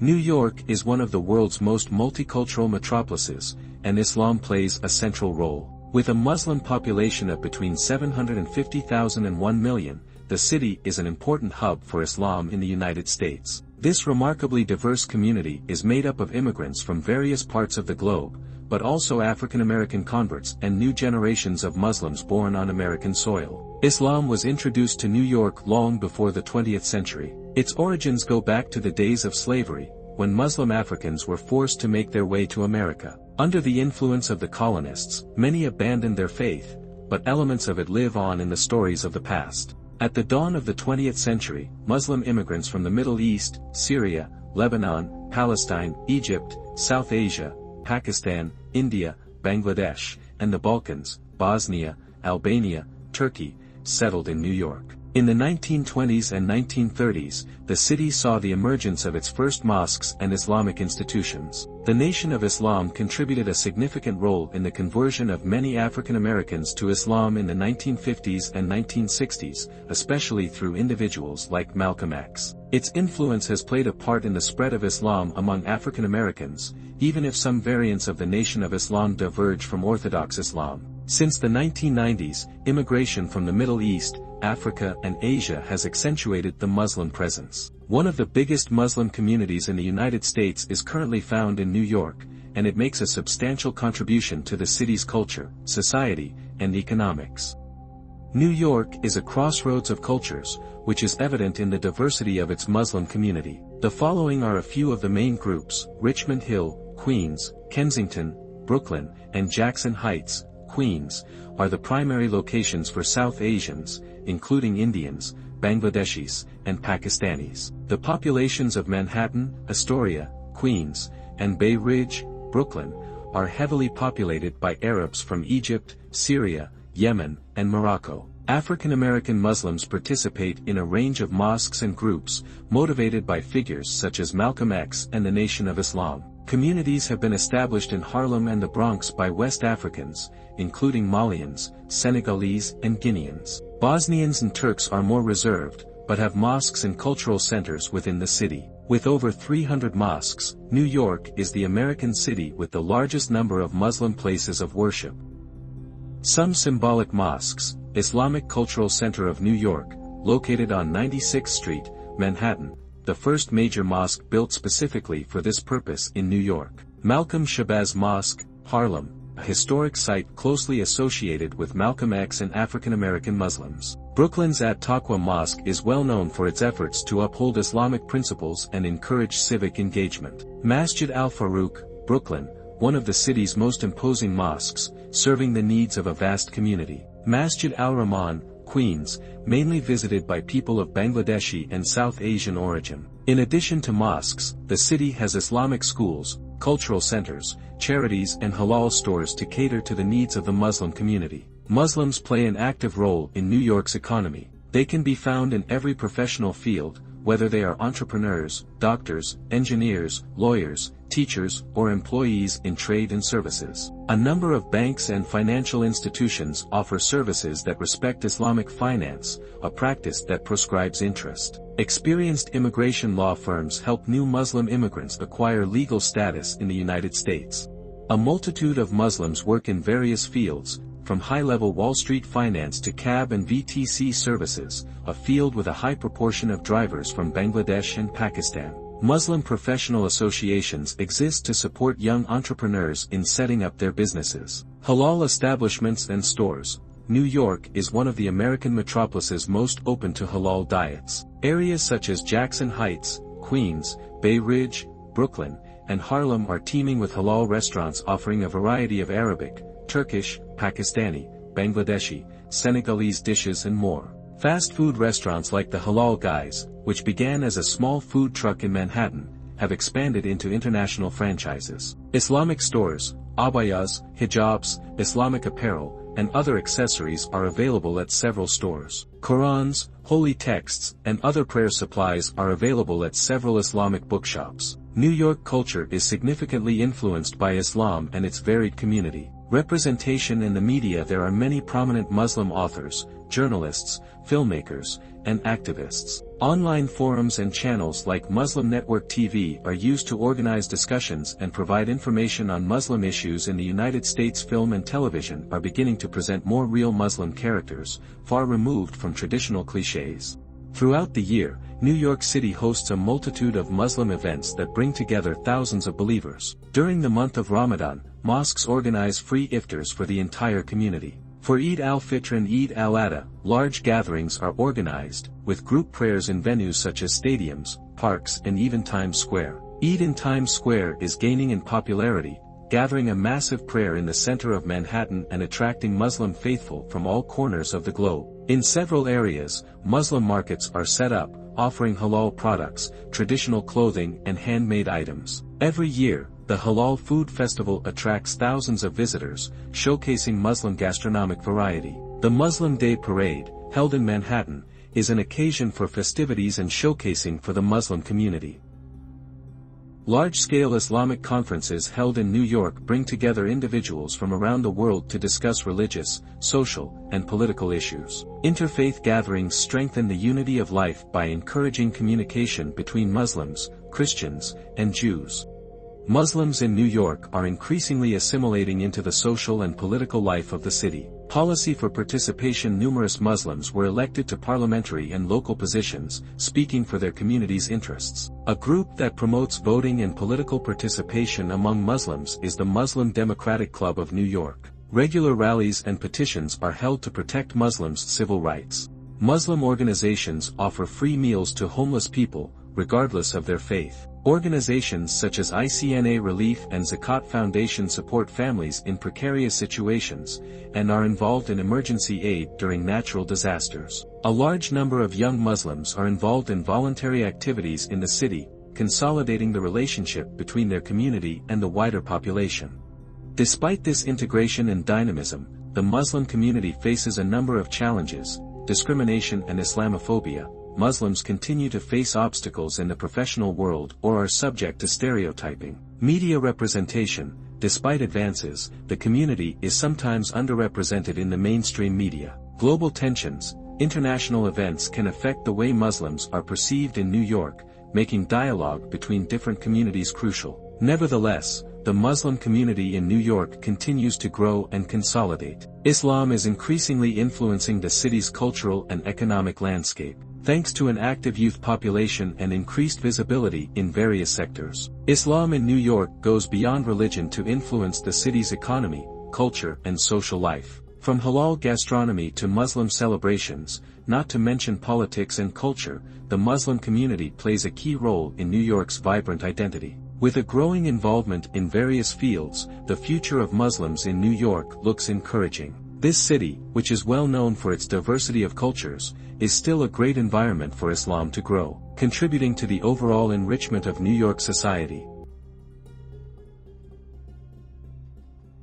New York is one of the world's most multicultural metropolises, and Islam plays a central role. With a Muslim population of between 750,000 and 1 million, the city is an important hub for Islam in the United States. This remarkably diverse community is made up of immigrants from various parts of the globe, but also African American converts and new generations of Muslims born on American soil. Islam was introduced to New York long before the 20th century. Its origins go back to the days of slavery, when Muslim Africans were forced to make their way to America. Under the influence of the colonists, many abandoned their faith, but elements of it live on in the stories of the past. At the dawn of the 20th century, Muslim immigrants from the Middle East, Syria, Lebanon, Palestine, Egypt, South Asia, Pakistan, India, Bangladesh, and the Balkans, Bosnia, Albania, Turkey, settled in New York. In the 1920s and 1930s, the city saw the emergence of its first mosques and Islamic institutions. The Nation of Islam contributed a significant role in the conversion of many African Americans to Islam in the 1950s and 1960s, especially through individuals like Malcolm X. Its influence has played a part in the spread of Islam among African Americans, even if some variants of the Nation of Islam diverge from Orthodox Islam. Since the 1990s, immigration from the Middle East, Africa and Asia has accentuated the Muslim presence. One of the biggest Muslim communities in the United States is currently found in New York, and it makes a substantial contribution to the city's culture, society, and economics. New York is a crossroads of cultures, which is evident in the diversity of its Muslim community. The following are a few of the main groups: Richmond Hill, Queens, Kensington, Brooklyn, and Jackson Heights, Queens, are the primary locations for South Asians, including Indians, Bangladeshis, and Pakistanis. The populations of Manhattan, Astoria, Queens, and Bay Ridge, Brooklyn, are heavily populated by Arabs from Egypt, Syria, Yemen, and Morocco. African American Muslims participate in a range of mosques and groups, motivated by figures such as Malcolm X and the Nation of Islam. Communities have been established in Harlem and the Bronx by West Africans, including Malians, Senegalese, and Guineans. Bosnians and Turks are more reserved, but have mosques and cultural centers within the city. With over 300 mosques, New York is the American city with the largest number of Muslim places of worship. Some symbolic mosques: Islamic Cultural Center of New York, located on 96th Street, Manhattan, the first major mosque built specifically for this purpose in New York. Malcolm Shabazz Mosque, Harlem, a historic site closely associated with Malcolm X and African American Muslims. Brooklyn's At-Taqwa Mosque is well known for its efforts to uphold Islamic principles and encourage civic engagement. Masjid Al-Farouk, Brooklyn, one of the city's most imposing mosques, serving the needs of a vast community. Masjid Al-Rahman, Queens, mainly visited by people of Bangladeshi and South Asian origin. In addition to mosques, the city has Islamic schools, cultural centers, charities and halal stores to cater to the needs of the Muslim community. Muslims play an active role in New York's economy. They can be found in every professional field, whether they are entrepreneurs, doctors, engineers, lawyers, teachers, or employees in trade and services. A number of banks and financial institutions offer services that respect Islamic finance, a practice that proscribes interest. Experienced immigration law firms help new Muslim immigrants acquire legal status in the United States. A multitude of Muslims work in various fields, from high-level Wall Street finance to cab and VTC services, a field with a high proportion of drivers from Bangladesh and Pakistan. Muslim professional associations exist to support young entrepreneurs in setting up their businesses. Halal establishments and stores. New York is one of the American metropolises most open to halal diets. Areas such as Jackson Heights, Queens, Bay Ridge, Brooklyn, and Harlem are teeming with halal restaurants offering a variety of Arabic, Turkish, Pakistani, Bangladeshi, Senegalese dishes and more. Fast food restaurants like the Halal Guys, which began as a small food truck in Manhattan, have expanded into international franchises. Islamic stores, abayas, hijabs, Islamic apparel, and other accessories are available at several stores. Qurans, holy texts, and other prayer supplies are available at several Islamic bookshops. New York culture is significantly influenced by Islam and its varied community. Representation in the media. There are many prominent Muslim authors, journalists, filmmakers, and activists. Online forums and channels like Muslim Network TV are used to organize discussions and provide information on Muslim issues. In the United States, film and television are beginning to present more real Muslim characters, far removed from traditional clichés. Throughout the year, New York City hosts a multitude of Muslim events that bring together thousands of believers. During the month of Ramadan, mosques organize free iftars for the entire community. For Eid al-Fitr and Eid al-Adha, large gatherings are organized, with group prayers in venues such as stadiums, parks, and even Times Square. Eid in Times Square is gaining in popularity, gathering a massive prayer in the center of Manhattan and attracting Muslim faithful from all corners of the globe. In several areas, Muslim markets are set up, offering halal products, traditional clothing, and handmade items. Every year, the Halal Food Festival attracts thousands of visitors, showcasing Muslim gastronomic variety. The Muslim Day Parade, held in Manhattan, is an occasion for festivities and showcasing for the Muslim community. Large-scale Islamic conferences held in New York bring together individuals from around the world to discuss religious, social, and political issues. Interfaith gatherings strengthen the unity of life by encouraging communication between Muslims, Christians, and Jews. Muslims in New York are increasingly assimilating into the social and political life of the city. Policy for participation. Numerous Muslims were elected to parliamentary and local positions, speaking for their community's interests. A group that promotes voting and political participation among Muslims is the Muslim Democratic Club of New York. Regular rallies and petitions are held to protect Muslims' civil rights. Muslim organizations offer free meals to homeless people, regardless of their faith. Organizations such as ICNA Relief and Zakat Foundation support families in precarious situations, and are involved in emergency aid during natural disasters. A large number of young Muslims are involved in voluntary activities in the city, consolidating the relationship between their community and the wider population. Despite this integration and dynamism, the Muslim community faces a number of challenges: discrimination and Islamophobia. Muslims continue to face obstacles in the professional world or are subject to stereotyping. Media representation. Despite advances, the community is sometimes underrepresented in the mainstream media. Global tensions. International events can affect the way Muslims are perceived in New York, making dialogue between different communities crucial. Nevertheless, the Muslim community in New York continues to grow and consolidate. Islam is increasingly influencing the city's cultural and economic landscape. Thanks to an active youth population and increased visibility in various sectors, Islam in New York goes beyond religion to influence the city's economy, culture, and social life. From halal gastronomy to Muslim celebrations, not to mention politics and culture, the Muslim community plays a key role in New York's vibrant identity. With a growing involvement in various fields, the future of Muslims in New York looks encouraging. This city, which is well known for its diversity of cultures, is still a great environment for Islam to grow, contributing to the overall enrichment of New York society.